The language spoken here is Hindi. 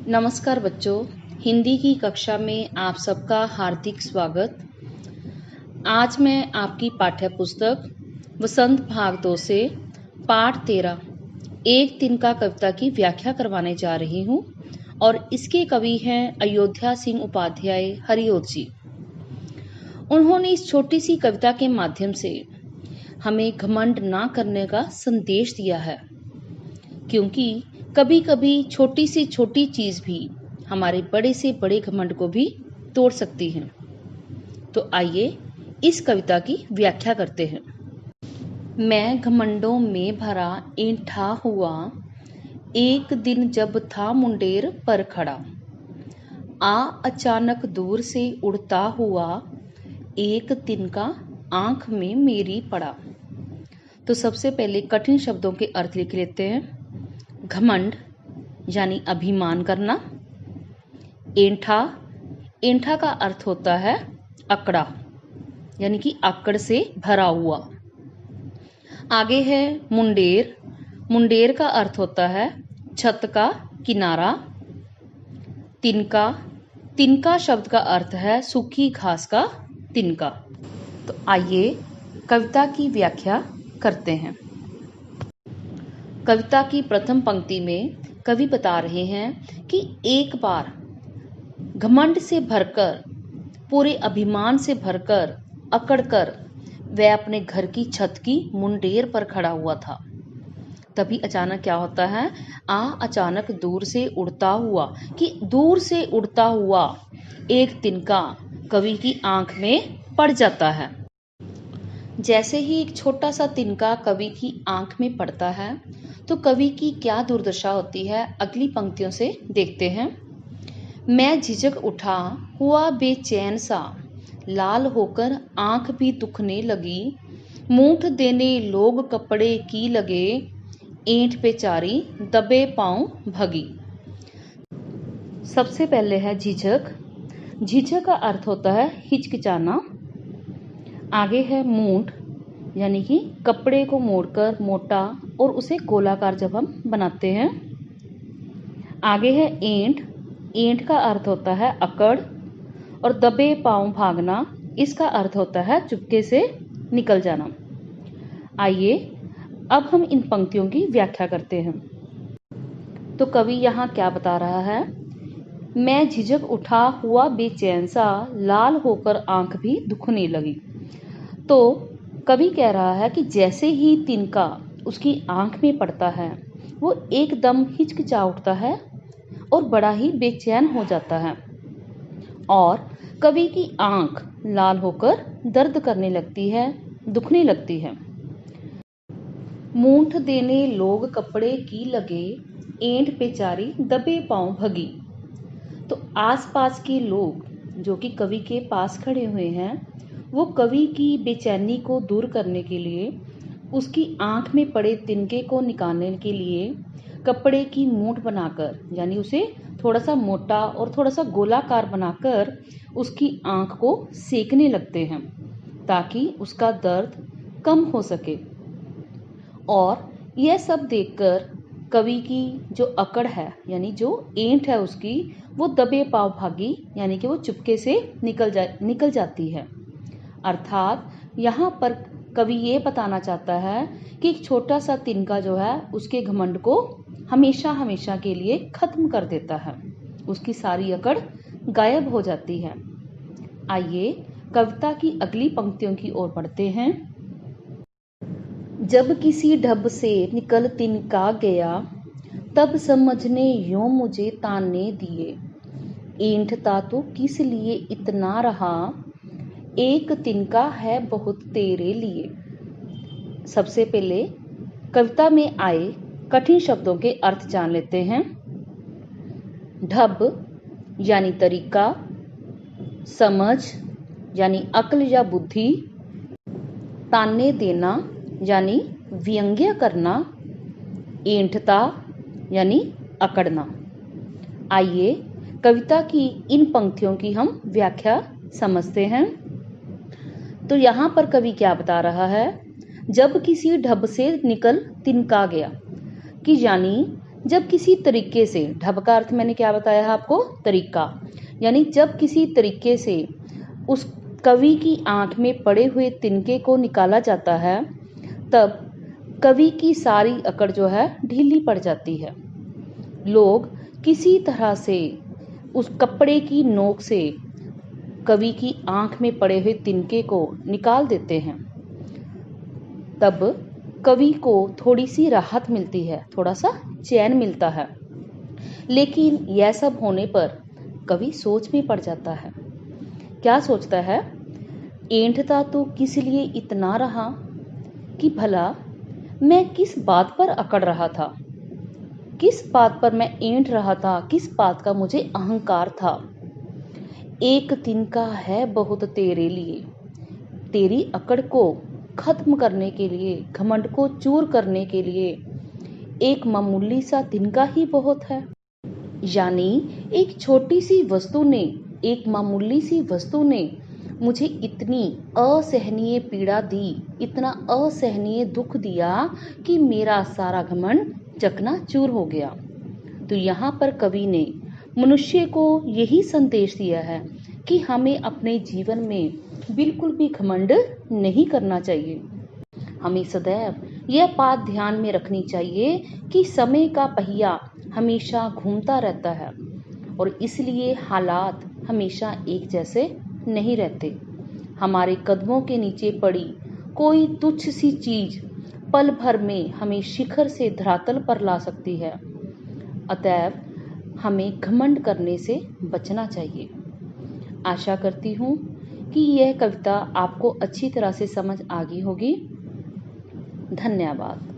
नमस्कार बच्चों, हिंदी की कक्षा में आप सबका हार्दिक स्वागत। आज मैं आपकी पाठ्य पुस्तक वसंत भाग 2 से पाठ 13 एक तिनका कविता की व्याख्या करवाने जा रही हूँ और इसके कवि हैं अयोध्या सिंह उपाध्याय हरिओत जी। उन्होंने इस छोटी सी कविता के माध्यम से हमें घमंड ना करने का संदेश दिया है, क्योंकि कभी कभी छोटी से छोटी चीज भी हमारे बड़े से बड़े घमंड को भी तोड़ सकती है। तो आइए इस कविता की व्याख्या करते हैं। मैं घमंडों में भरा ऐंठा हुआ, एक दिन जब था मुंडेर पर खड़ा, अचानक दूर से उड़ता हुआ, एक तिनका आंख में मेरी पड़ा। तो सबसे पहले कठिन शब्दों के अर्थ लिख लेते हैं। घमंड यानी अभिमान करना। ऐंठा, ऐंठा का अर्थ होता है अकड़ा, यानी कि आकड़ से भरा हुआ। आगे है मुंडेर, मुंडेर का अर्थ होता है छत का किनारा। तिनका, तिनका शब्द का अर्थ है सूखी घास का तिनका। तो आइए कविता की व्याख्या करते हैं। कविता की प्रथम पंक्ति में कवि बता रहे हैं कि एक बार घमंड से भरकर, पूरे अभिमान से भरकर, अकड़कर वह अपने घर की छत की मुंडेर पर खड़ा हुआ था। तभी अचानक क्या होता है, अचानक दूर से उड़ता हुआ, कि दूर से उड़ता हुआ एक तिनका कवि की आंख में पड़ जाता है। जैसे ही एक छोटा सा तिनका कवि की आंख में पड़ता है तो कवि की क्या दुर्दशा होती है, अगली पंक्तियों से देखते हैं। मैं झिझक उठा हुआ बेचैन सा, लाल होकर आंख भी दुखने लगी, मूठ देने लोग कपड़े की लगे, ऐंठ पे चारी दबे पांव भगी। सबसे पहले है झिझक। झिझक का अर्थ होता है हिचकिचाना। आगे है मूठ, यानी कि कपड़े को मोड़कर मोटा और उसे गोलाकार जब हम बनाते हैं। आगे है ऐंठ, ऐंठ का अर्थ होता है अकड़। और दबे पांव भागना, इसका अर्थ होता है चुपके से निकल जाना। आइए अब हम इन पंक्तियों की व्याख्या करते हैं। तो कवि यहाँ क्या बता रहा है, मैं झिझक उठा हुआ बेचैन सा, लाल होकर आंख भी दुखने लगी। तो कवि कह रहा है कि जैसे ही तिनका उसकी आंख में पड़ता है वो एकदम हिचकिचा उठता है और बड़ा ही बेचैन हो जाता है, और कवि की आंख लाल होकर दर्द करने लगती है, दुखने लगती है। मूठ देने लोग कपड़े की लगे, ऐंठ बेचारी दबे पांव भगी। तो आसपास के लोग जो कि कवि के पास खड़े हुए हैं, वो कवि की बेचैनी को दूर करने के लिए, उसकी आंख में पड़े तिनके को निकालने के लिए कपड़े की मूठ बनाकर, यानी उसे थोड़ा सा मोटा और थोड़ा सा गोलाकार बनाकर उसकी आंख को सेकने लगते हैं, ताकि उसका दर्द कम हो सके। और यह सब देखकर कवि की जो अकड़ है, यानी जो ऐंठ है उसकी, वो दबे पांव भागी, यानी कि वो चुपके से निकल जाती है। अर्थात यहाँ पर कवि ये बताना चाहता है कि एक छोटा सा तिनका जो है उसके घमंड को हमेशा हमेशा के लिए खत्म कर देता है, उसकी सारी अकड़ गायब हो जाती है। आइए कविता की अगली पंक्तियों की ओर बढ़ते हैं। जब किसी ढब से निकल तिनका गया, तब समझने यूं मुझे ताने दिए, ऐंठता तो किस लिए इतना रहा, एक तिनका है बहुत तेरे लिए। सबसे पहले कविता में आए कठिन शब्दों के अर्थ जान लेते हैं। ढब यानी तरीका, समझ यानी अक्ल या बुद्धि, ताने देना यानी व्यंग्य करना, ऐंठता यानी अकड़ना। आइए कविता की इन पंक्तियों की हम व्याख्या समझते हैं। तो यहाँ पर कवि क्या बता रहा है, जब किसी ढब से निकल तिनका गया, कि यानी जब किसी तरीके से, ढब का अर्थ मैंने क्या बताया है आपको, तरीका, यानी जब किसी तरीके से उस कवि की आंख में पड़े हुए तिनके को निकाला जाता है, तब कवि की सारी अकड़ जो है ढीली पड़ जाती है। लोग किसी तरह से उस कपड़े की नोक से कवि की आंख में पड़े हुए तिनके को निकाल देते हैं। तब कवि को थोड़ी सी राहत मिलती है, थोड़ा सा चैन मिलता है। लेकिन यह सब होने पर कवि सोच में पड़ जाता है। क्या सोचता है? ऐंठता तो किस लिए इतना रहा कि भला मैं किस बात पर अकड़ रहा था, किस बात पर मैं ऐंठ रहा था, किस बात का मुझे अहंकार था। एक तिनका है बहुत तेरे लिए, तेरी अकड़ को खत्म करने के लिए, घमंड को चूर करने के लिए एक मामूली सा तिनका ही बहुत है। यानी एक छोटी सी वस्तु ने, एक मामूली सी वस्तु ने मुझे इतनी असहनीय पीड़ा दी, इतना असहनीय दुख दिया कि मेरा सारा घमंड चकनाचूर हो गया। तो यहाँ पर कवि ने मनुष्य को यही संदेश दिया है कि हमें अपने जीवन में बिल्कुल भी घमंड नहीं करना चाहिए। हमें सदैव यह बात ध्यान में रखनी चाहिए कि समय का पहिया हमेशा घूमता रहता है और इसलिए हालात हमेशा एक जैसे नहीं रहते। हमारे कदमों के नीचे पड़ी कोई तुच्छ सी चीज पल भर में हमें शिखर से धरातल पर ला सकती है। अतएव हमें घमंड करने से बचना चाहिए। आशा करती हूँ कि यह कविता आपको अच्छी तरह से समझ आ गई होगी। धन्यवाद।